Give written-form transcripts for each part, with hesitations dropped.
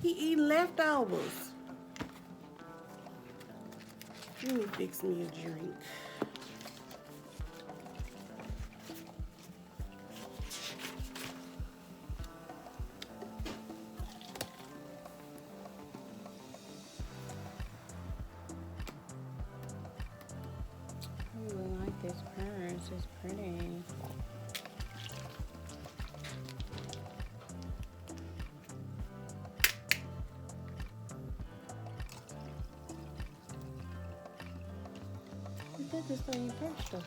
He eating leftovers. Let me fix me a drink. I really like this purse. It's pretty. You did this on your purse though.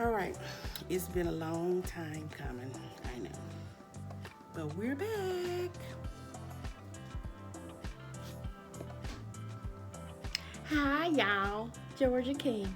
All right, it's been a long time coming, I know, but we're back. Hi, y'all. Georgia King.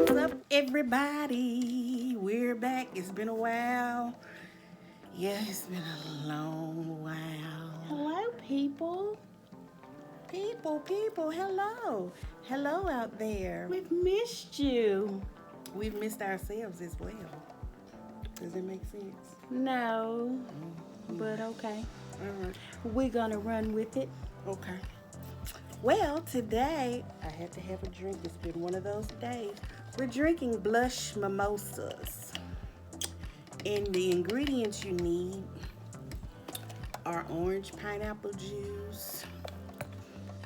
What's up, everybody? We're back. It's been a while. Yeah, it's been a long while. Hello, people. People, hello. Hello out there. We've missed you. We've missed ourselves as well. Does it make sense? No, but okay. All right. We're gonna run with it. Okay. Well, today I had to have a drink. It's been one of those days. We're drinking Blush Mimosas. And the ingredients you need are orange pineapple juice,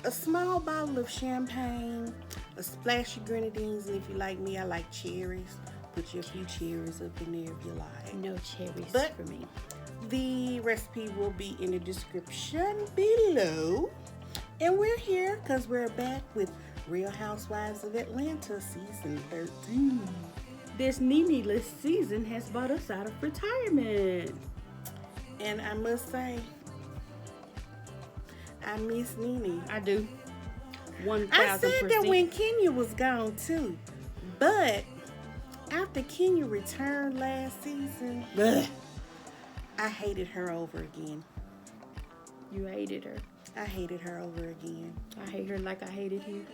a small bottle of champagne, a splash of grenadines, and if you like me, I like cherries. Put you a few cherries up in there if you like. No cherries But for me. the recipe will be in the description below. And we're here because we're back with Real Housewives of Atlanta season 13. This Nene-less season has brought us out of retirement. And I must say, I miss Nene. I do. 1,000%. I said that when Kenya was gone too. But after Kenya returned last season, I hated her over again. You hated her. I hated her over again. I hate her like I hated you.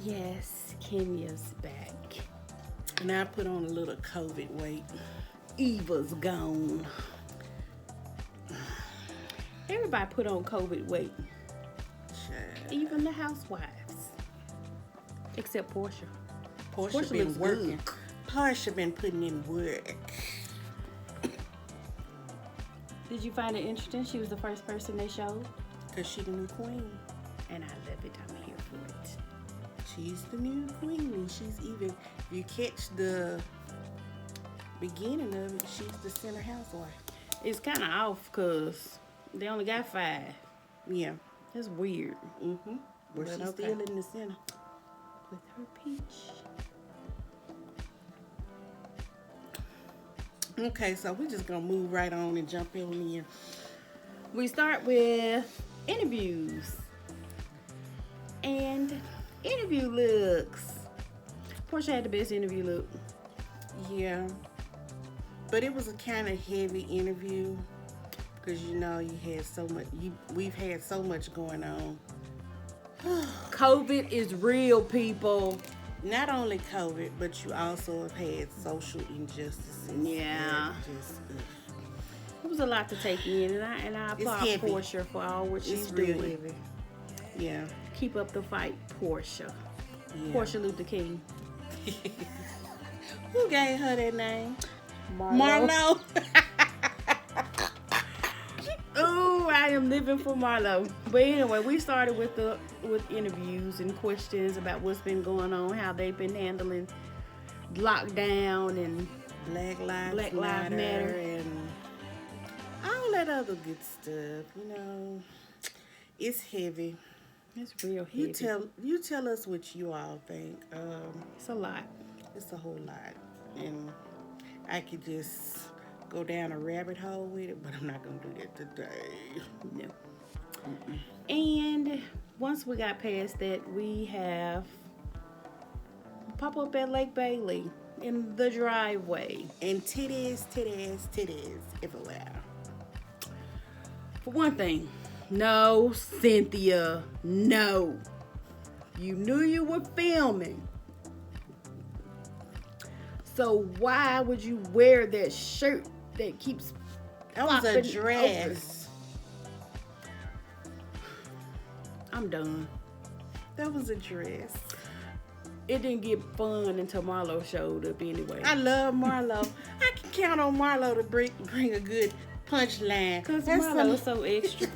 Yes, Kenya's back. And I put on a little COVID weight. Eva's gone. Everybody put on COVID weight. Child. Even the housewives. Except Portia. Portia been looks working. good. Portia been putting in work. Did you find it interesting? She was the first person they showed. Because she the new queen. And I love it. I'm here for it. She's the new queen. And she's even, you catch the beginning of it, she's the center housewife. It's kind of off because they only got 5. Yeah. That's weird. Mm-hmm. Where But she's okay. still in the center. With her peach. Okay, so we're just gonna move right on and jump in. We start with interviews. And interview looks. Portia had the best interview look. Yeah, but it was a kind of heavy interview because you had so much. We've had so much going on. COVID is real, people. Not only COVID, but you also have had social injustices. Yeah. Just, It was a lot to take in, and I applaud heavy. Portia for all what she's it's real doing. heavy. Yeah. Keep up the fight, Portia. Yeah. Portia Luther King. Who gave her that name? Marlo. Oh, I am living for Marlo. But anyway, we started with interviews and questions about what's been going on, how they've been handling lockdown and Black Lives Matter and all that other good stuff. It's heavy. it's real heavy. You tell us what you all think. It's a lot. It's a whole lot, and I could just go down a rabbit hole with it, but I'm not gonna do that today. No. And once we got past that, we have pop up at Lake Bailey in the driveway. And titties everywhere. For one thing, no, Cynthia, no. You knew you were filming. So why would you wear that shirt that keeps That was a flopping dress. I'm done. That was a dress. It didn't get fun until Marlo showed up anyway. I love Marlo. I can count on Marlo to bring a good punchline. Because Marlo is so extra.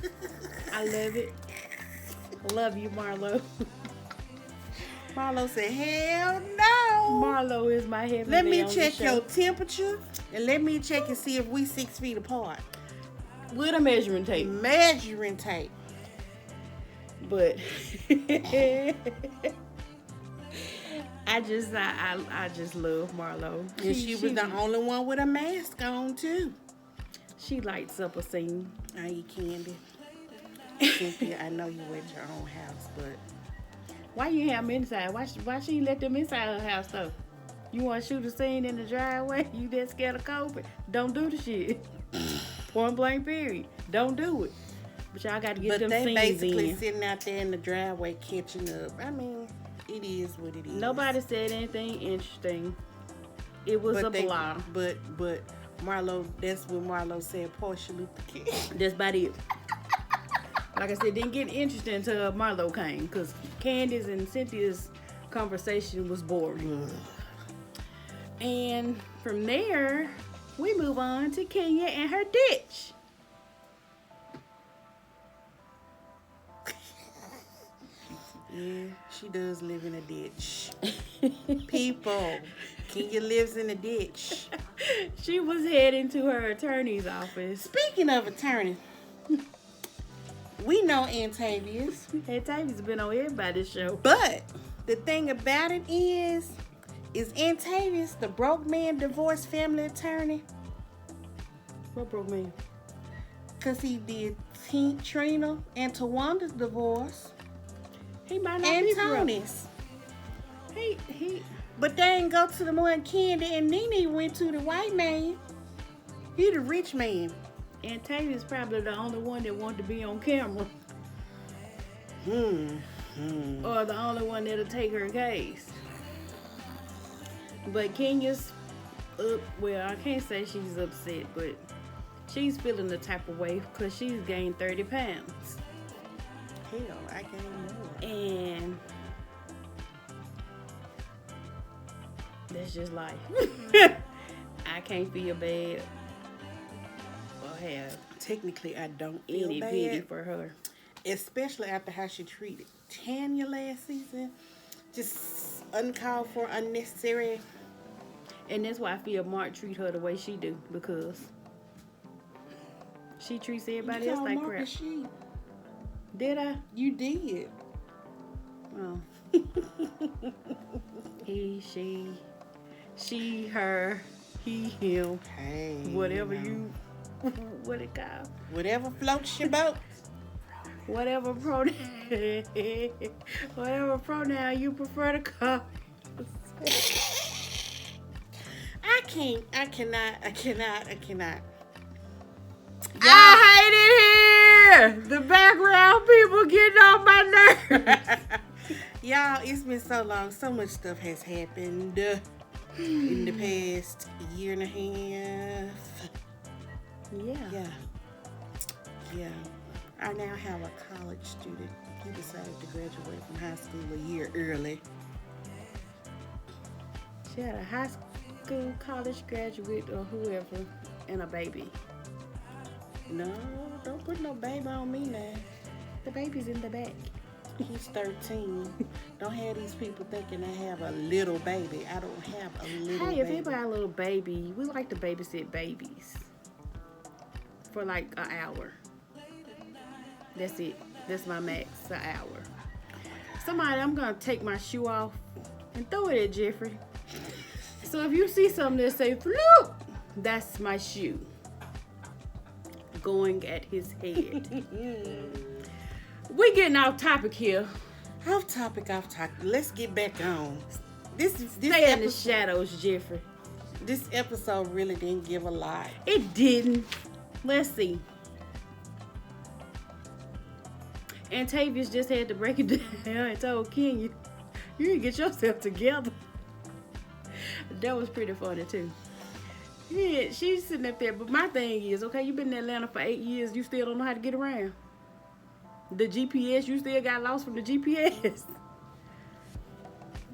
I love it. Love you, Marlo. Marlo said, hell no. Marlo is my heaven. Let me check your temperature and let me check and see if we 6 feet apart. With a measuring tape. Measuring tape. But I just love Marlo. And she was the only one with a mask on too. She lights up a scene. I eat candy. Cynthia, I know you at your own house, but Why you have them inside? Why she let them inside her house though? You want to shoot a scene in the driveway? You that scared of COVID? Don't do the shit. Point blank period. Don't do it. But y'all got to get them they scenes basically in. sitting out there in the driveway catching up. I mean, it is what it is. Nobody said anything interesting. It was a blah. But Marlo, that's when Marlo said Portia Luther King. That's about it. Like I said, didn't get interesting until Marlo came, because Candace and Cynthia's conversation was boring. And from there, we move on to Kenya and her ditch. Yeah, she does live in a ditch. People, Kenya lives in a ditch. She was heading to her attorney's office. Speaking of attorneys, we know Antavius. Antavius been on everybody's show. But the thing about it is Antavius the broke man divorce family attorney? What broke me? Because he did Trina and Tawanda's divorce. He might not And be broke. Tony's. He But they ain't go to the one Candy and Nene went to, the white man. He the rich man. Antavius probably the only one that wanted to be on camera. Or the only one that'll take her case. But Kenya's up, well, I can't say she's upset, but she's feeling the type of way because she's gained 30 pounds. Hell, I can't more. And that's just life. I can't feel bad or have Technically, I don't feel any pity bad. for her. Especially after how she treated Tanya last season. Just uncalled for, unnecessary. And that's why I feel Mark treat her the way she do, because she treats everybody else like crap. She. Did I? You did. Oh. He, she, her, he, him. Hey. Whatever you, what it called? Whatever floats your boat. Whatever pronoun, whatever pronoun you prefer to call. I cannot. I hate it here. The background people getting on my nerves. Y'all, it's been so long. So much stuff has happened in the past year and a half. Yeah. Yeah. I now have a college student. He decided to graduate from high school a year early. She had a high school, college graduate, or whoever, and a baby. No, don't put no baby on me now. The baby's in the back. He's 13. Don't have these people thinking I have a little baby. I don't have a little Hey, baby. if anybody a little baby, we like to babysit babies for like an hour. That's it. That's my max, an hour. Somebody, I'm gonna take my shoe off and throw it at Jeffrey. So if you see something that say "Floop," that's my shoe going at his head. We getting off topic here. Off topic. Let's get back on. This Stay in the episode, shadows, Jeffrey. this episode really didn't give a lot. It didn't. Let's see. Antavius just had to break it down and told Ken, you need to get yourself together. That was pretty funny too. Yeah, she's sitting up there, but my thing is, okay, you've been in Atlanta for 8 years, you still don't know how to get around. The GPS, you still got lost from the GPS.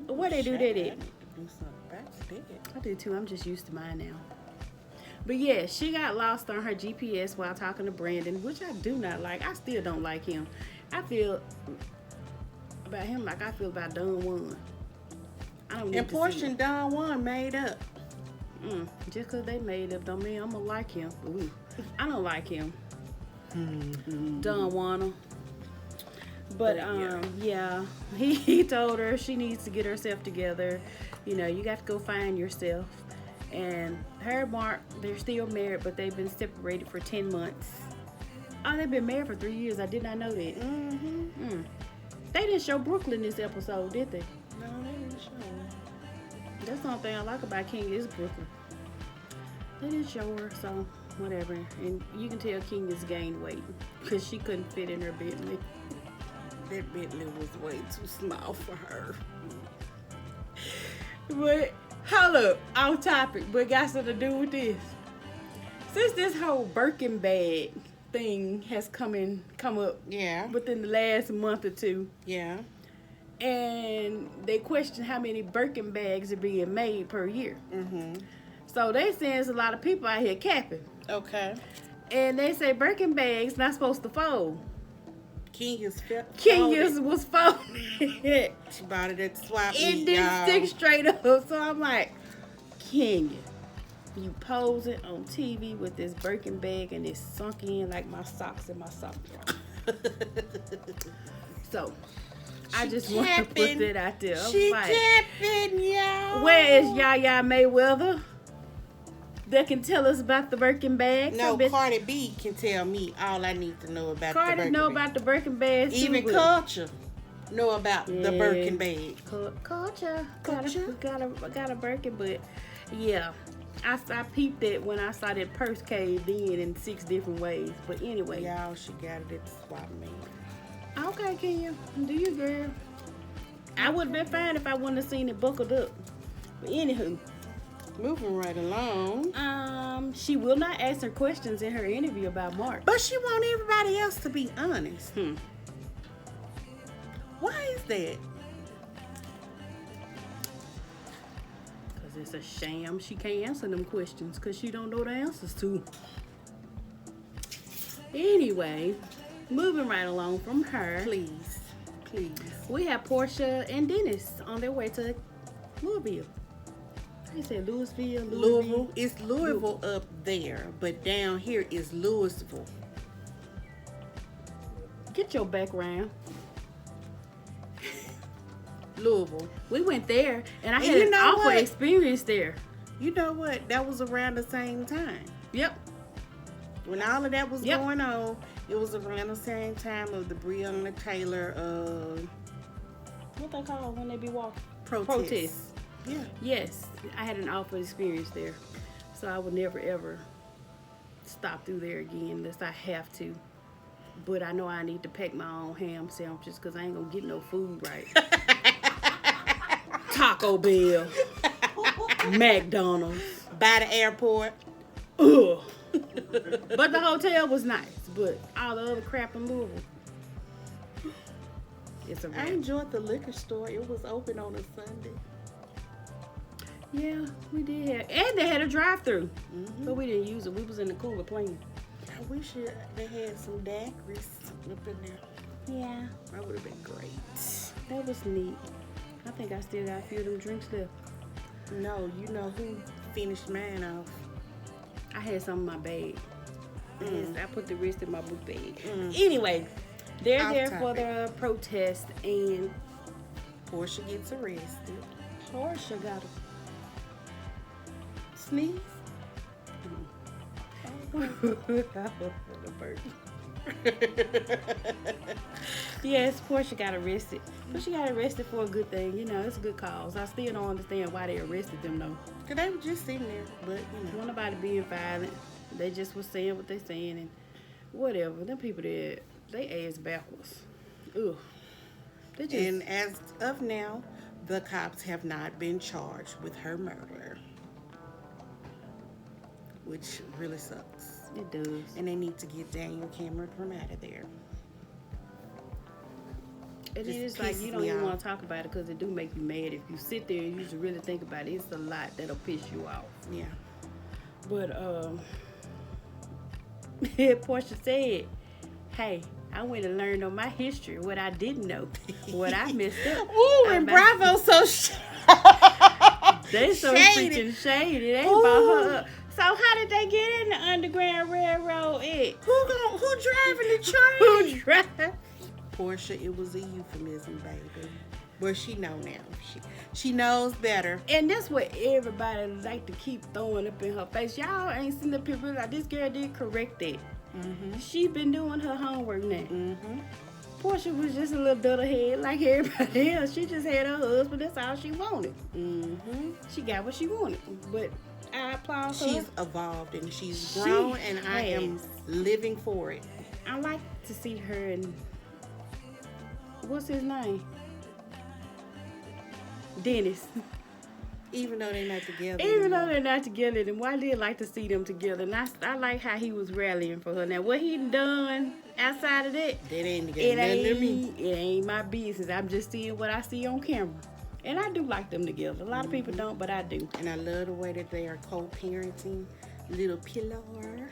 What they do that I at? need to do something about that. I do too. I'm just used to mine now. But yeah, she got lost on her GPS while talking to Brandon, which I do not like. I still don't like him. I feel about him like I feel about Don Juan. I don't need And to see portion it. Don Juan made up. Just because they made up don't mean I'm going to like him. Ooh, I don't like him. Don Juan. But yeah, he told her she needs to get herself together. You know, you got to go find yourself. And her and Mark, they're still married, but they've been separated for 10 months. Oh, they've been married for 3 years. I did not know that. They didn't show Brooklyn this episode, did they? No, they didn't show her. That's the only thing I like about King is Brooklyn. They didn't show her, so whatever. And you can tell King has gained weight because she couldn't fit in her Bentley. That Bentley was way too small for her. But hold up, off topic, but got something to do with this. Since this whole Birkin bag thing has come up Yeah. within the last month or two, Yeah. and they question how many Birkin bags are being made per year. So they saying there's a lot of people out here capping. Okay. And they say Birkin bags not supposed to fold. Kenya's was folded. She bought it at the swap It meet, didn't y'all. stick straight up. So I'm like, Kenya, you posing on TV with this Birkin bag and it's sunk in like my socks in my sock drawer. So I just want to put that out there. I'm She like, capping, y'all. where is Yaya Mayweather that can tell us about the Birkin bags? No, I bet Cardi B can tell me all I need to know about the Cardi Birkin know bag. about the Birkin bags. too, Even but- Culture know about the Yeah. Birkin bag. Culture. Culture. Got a Birkin, but yeah. I peeped it when I saw that purse caved in 6 different ways. But anyway. Y'all, she got it at the swap meet. Okay, Kenya. Do you, girl? I would have been fine if I wouldn't have seen it buckled up. But anywho. Moving right along. She will not ask her questions in her interview about Mark. But she want everybody else to be honest. Why is that? Because it's a sham. She can't answer them questions because she don't know the answers to. Anyway, moving right along from her. Please. We have Portia and Dennis on their way to Louisville. They said Louisville. It's Louisville up there, but down here is Louisville. Get your background. Louisville. We went there, and I And had you an know awful what? experience there. You know what? That was around the same time. Yep. When all of that was Yep. going on, it was around the same time of the Breonna Taylor What they call when they be walking? protest. Yeah. Yes, I had an awful experience there, so I would never ever stop through there again unless I have to. But I know I need to pack my own ham sandwiches because I ain't gonna get no food right. Taco Bell, McDonald's, By the airport. ugh. But the hotel was nice, but all the other crap in Louisville, it's a I wrap. enjoyed the liquor store. It was open on a Sunday. Yeah, we did have, and they had a drive-through, but we didn't use it. We was in the cooler playing. I wish they had some daiquiris up in there. Yeah, That would have been great. that was neat. I think I still got a few of them drinks left. No, you know who finished mine off? I had some in my bag. Mm. I put the rest in my book bag. Mm. Anyway, they're Off there for topic. the protest, and Portia gets arrested. Portia got a Sneeze? Yes, Portia got arrested. But she got arrested for a good thing. You know, it's a good cause. I still don't understand why they arrested them, though. Cause they were just sitting there, but you know. Wasn't nobody being violent. They just was saying what they saying and whatever. Them people there, they ass backwards. Ugh. They just, And as of now, the cops have not been charged with her murder, which really sucks. it does. And they need to get Daniel Cameron from out of there. It Just is like pisses you don't me even off. want to talk about it because it do make you mad. If you sit there and you just really think about it, it's a lot that'll piss you off. Yeah. But Portia said, "Hey, I went and learned on my history what I didn't know, what I messed up." Ooh, and about- Bravo so They so shady. freaking shady. They Ooh. bought her up. So how did they get in the Underground Railroad? Who driving the Who train? drive? Portia, it was a euphemism, baby. Well, she know now. She knows better. And that's what everybody like to keep throwing up in her face. Y'all ain't seen the people like this girl did correct that. Mm-hmm. She been doing her homework now. Mm-hmm. Portia was just a little dull head like everybody else. She just had her husband. That's all she wanted. Mm-hmm. She got what she wanted. But I applaud her. She's evolved and she's She grown, and I am has. living for it. I like to see her and what's his name? Dennis. Even though they're not together. Even though anymore. they're not together, then why did I like to see them together? And I like how he was rallying for her. Now, what he done outside of that, They ain't it together. Nothing to me. ain't my business. I'm just seeing what I see on camera. And I do like them together. A lot of people don't, but I do. And I love the way that they are co-parenting little Pilar.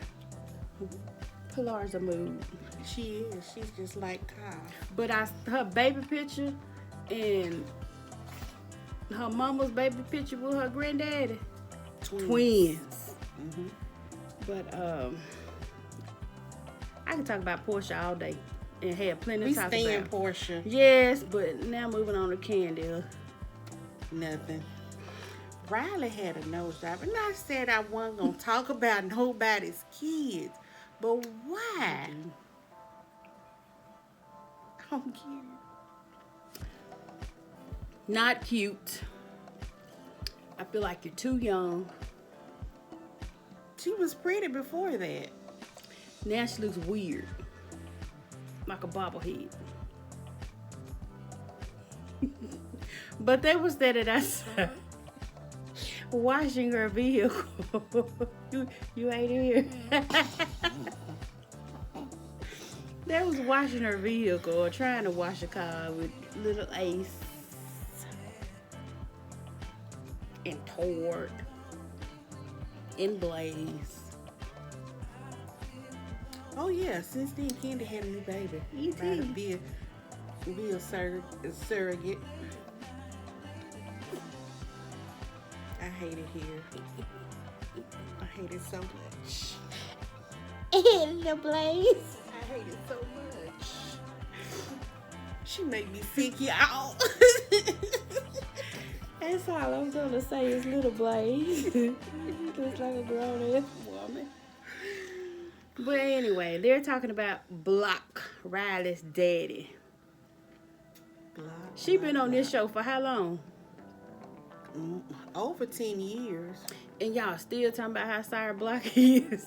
Pilar's a mood. She is. She's just like Kyle. But her baby picture and her mama's baby picture with her granddaddy. Twins. Mm-hmm. But I can talk about Portia all day and have plenty We to talk stand about. Portia. Yes, but now moving on to Candy. Nothing. Riley had a nose job, and I said I wasn't gonna talk about nobody's kids, but why? I don't care. Not cute. I feel like you're too young. She was pretty before that. Now she looks weird. Like a bobblehead. But they was that at outside washing her vehicle. you ain't here. They was washing her vehicle or trying to wash a car with little Ace and Tord and Blaze. Oh yeah, since then Candy had a new baby. E.T. By the Bill surrogate. I hate it here. I hate it so much. And the Blaze. I hate it so much. She make me sick, y'all. That's all I'm gonna say is little Blaze. Looks like a grown ass woman. But anyway, they're talking about Block, Riley's daddy. She been on this show for how long? Over 10 years. And y'all still talking about how sorry Block is.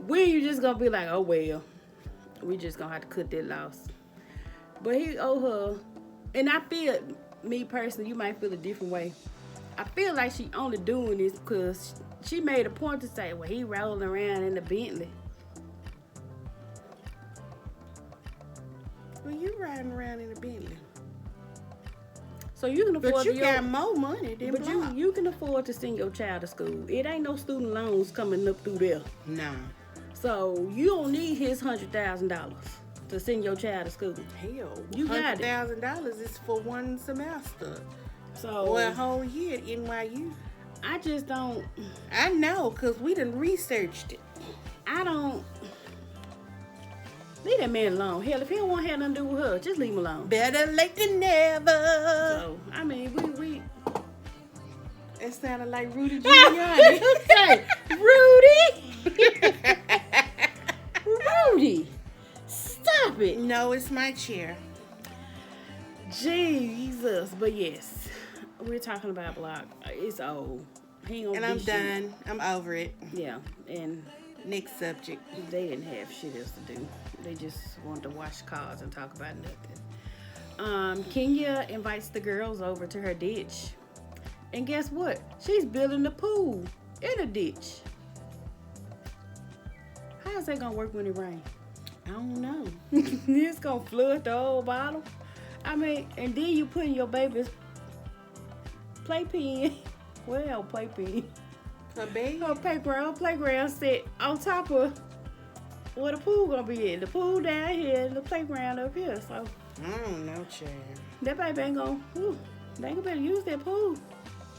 When you just gonna be like, oh well, we just gonna have to cut that loss. But he owe her, and I feel, me personally, you might feel a different way. I feel like she only doing this because she made a point to say, well, he rolling around in the Bentley. Well, you riding around in a Bentley. So you can afford But you got more money than But Block. you can afford to send your child to school. It ain't no student loans coming up through there. No. So you don't need his $100,000 to send your child to school. Hell, You got it. $100,000 is for one semester. So Or a whole year at NYU. I just don't. I know, because we done researched it. I don't. Leave that man alone. Hell, if he don't want to have nothing to do with her, just leave him alone. Better late than never. So I mean, we. It sounded like Rudy Giuliani. Hey, Rudy. Rudy, stop it. No, it's my chair. Jesus, but yes, we're talking about Block. It's old. He ain't gonna And I'm be shit. done. I'm over it. Yeah, and Next subject. they didn't have shit else to do. They just wanted to watch cars and talk about nothing. Kenya invites the girls over to her ditch, and guess what? She's building the pool in a ditch. How's that gonna work when it rains? I don't know. It's gonna flood the whole bottom. I mean, and then you put in your baby's playpen. Well, playpen. A baby? Her playground set on top of where the pool gonna be in. The pool down here and the playground up here. So I don't know, child. that baby ain't gonna, they ain't gonna better use that pool.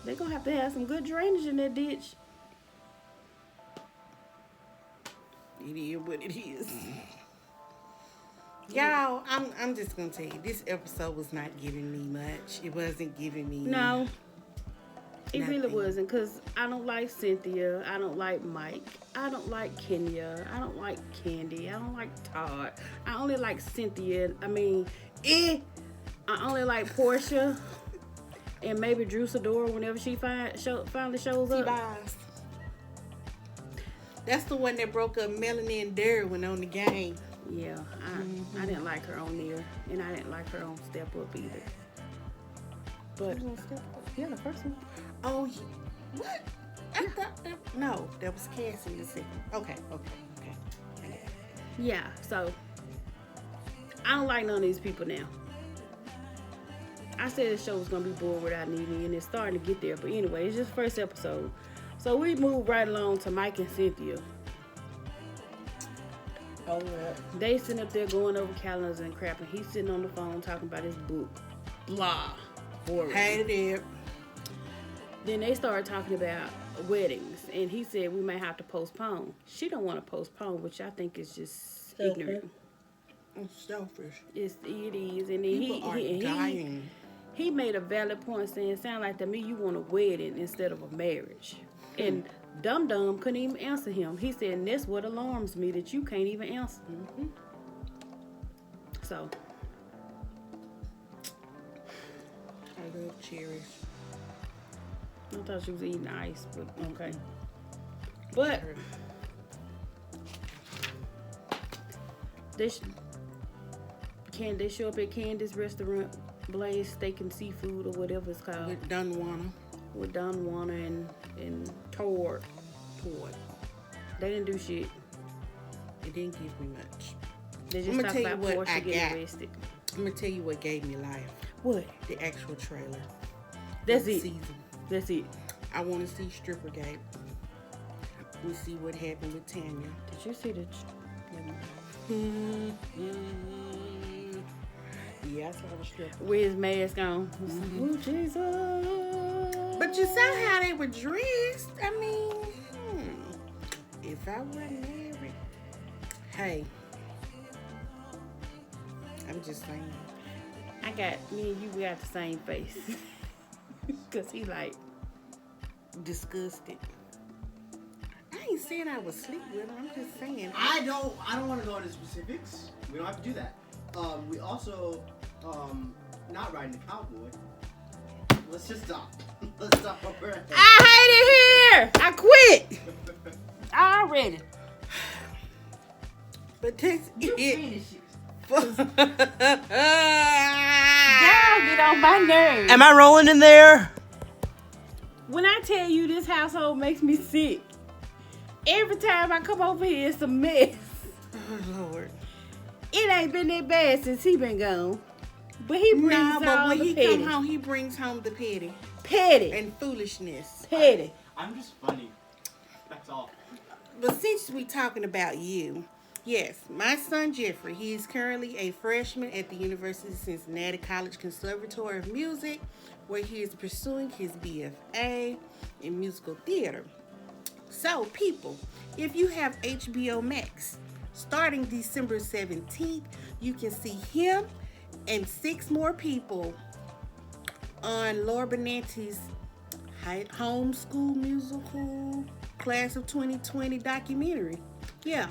They gonna have to have some good drainage in that ditch. It is what it is. Y'all, I'm just gonna tell you, this episode was not giving me much. It wasn't giving me No, it really Nothing. wasn't, because I don't like Cynthia. I don't like Mike. I don't like Kenya. I don't like Candy. I don't like Todd. I only like Cynthia. I mean, I only like Portia and maybe Drew Sidora whenever she finally shows up. T-Boss. That's the one that broke up Melanie and Derwin on the game. Yeah, I didn't like her on there, and I didn't like her on Step Up either. But yeah, the first one. Oh, what? I thought that, no, that was Cassie the second. Okay. I got it. Yeah, so I don't like none of these people now. I said the show was gonna be bored without Nene, and it's starting to get there. But anyway, it's just the first episode. So we move right along to Mike and Cynthia. Oh, yeah. They sitting up there going over calendars and crap, and he's sitting on the phone talking about his book. Blah. Boring. Hated it. Then they started talking about weddings, and he said we may have to postpone. She don't want to postpone, which I think is just ignorant. I'm selfish. It is, and then People are dying. he made a valid point saying, sound like to me you want a wedding instead of a marriage. And Dum Dum couldn't even answer him. He said, and that's what alarms me, that you can't even answer. So. I love Cherries. I thought she was eating ice, but okay. But they show up at Candy's restaurant, Blaze Steak and Seafood or whatever it's called. With Dunwana. With Don Juana and Todd. They didn't do shit. It didn't give me much. They just I'ma talked tell you about what Portia I getting got. arrested. I'm going to tell you what gave me life. What? The actual trailer. That's The it. Season. That's it. I want to see Stripper Gate. We see what happened with Tanya. Did you see the... Yeah, I saw the stripper. With his mask on. Oh, Jesus. But you saw how they were dressed. I mean, if I wasn't married, hey, I'm just saying. Me and you, we got the same face. Because he like, disgusted. I ain't saying I was asleep with him. I'm just saying. I don't want to go into specifics. We don't have to do that. We also not riding the cowboy. Let's just stop. Let's stop where we're at. I hate it here. I quit. Already. But that's it. Finish it. Y'all get on my nerves. Am I rolling in there? When I tell you this household makes me sick, every time I come over here, it's a mess. Oh, Lord. It ain't been that bad since he been gone. But he brings No, but all when the he petty. come home, he brings home the petty Petty. and foolishness. Petty. I'm just funny. That's all. But since we talking about you, yes, my son Jeffrey, he is currently a freshman at the University of Cincinnati College Conservatory of Music, where he is pursuing his BFA in musical theater. So, people, if you have HBO Max, starting December 17th, you can see him and 6 more people on Laura Benanti's homeschool musical class of 2020 documentary. Yeah.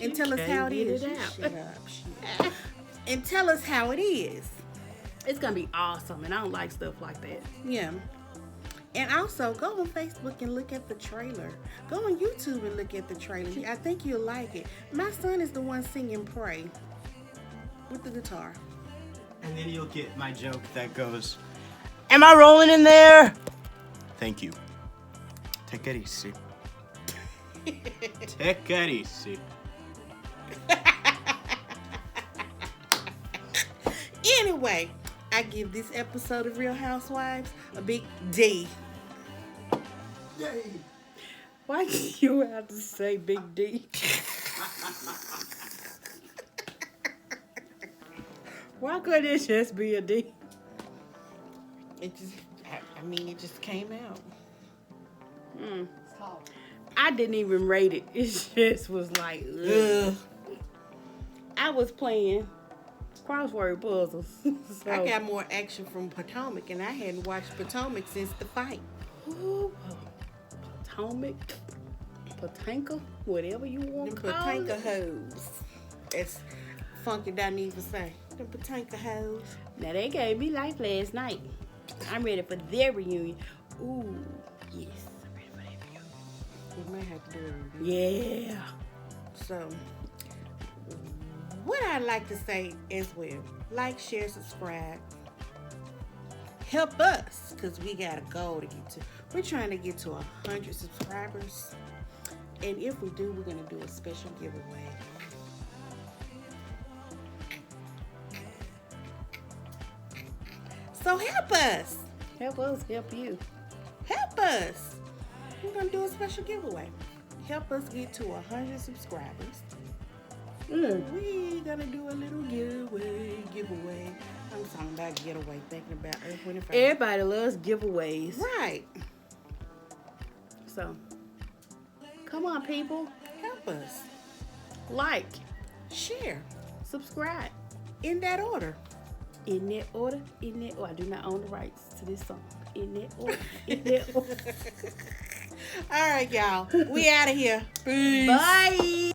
And tell us how it is. Get it out. Shut up. And tell us how it is. It's going to be awesome, and I don't like stuff like that. Yeah. And also, go on Facebook and look at the trailer. Go on YouTube and look at the trailer. I think you'll like it. My son is the one singing Pray with the guitar. And then you'll get my joke that goes, am I rolling in there? Thank you. Take it easy. Take it easy. Anyway, I give this episode of Real Housewives a big D. Yay. Why do you have to say Big D? Why couldn't it just be a D? It just, I mean, it just came out. I didn't even rate it. It just was like, ugh. I was playing crossword puzzles. So. I got more action from Potomac, and I hadn't watched Potomac since the fight. Ooh, Potomac, Potanka, whatever you want Them to call Potanka it. hoes. It's funky, doesn't even say. Them Potanka hoes. Now they gave me life last night. I'm ready for their reunion. Ooh, yes, I'm ready for their reunion. We might have to do a review. Yeah. So, what I'd like to say as well, like, share, subscribe. Help us, because we got a goal to get to. We're trying to get to 100 subscribers. And if we do, we're going to do a special giveaway. So help us. Help us, help you. Help us. We're going to do a special giveaway. Help us get to 100 subscribers. We're going to do a little giveaway. I'm talking about getaway, thinking about Earth, Wind, and Fire. Everybody loves giveaways. Right. So, come on, people. Help us. Like, Share. subscribe. In that order. In that order, in that order. I do not own the rights to this song. In that order, in that order. All right, y'all. We out of here. Peace. Bye.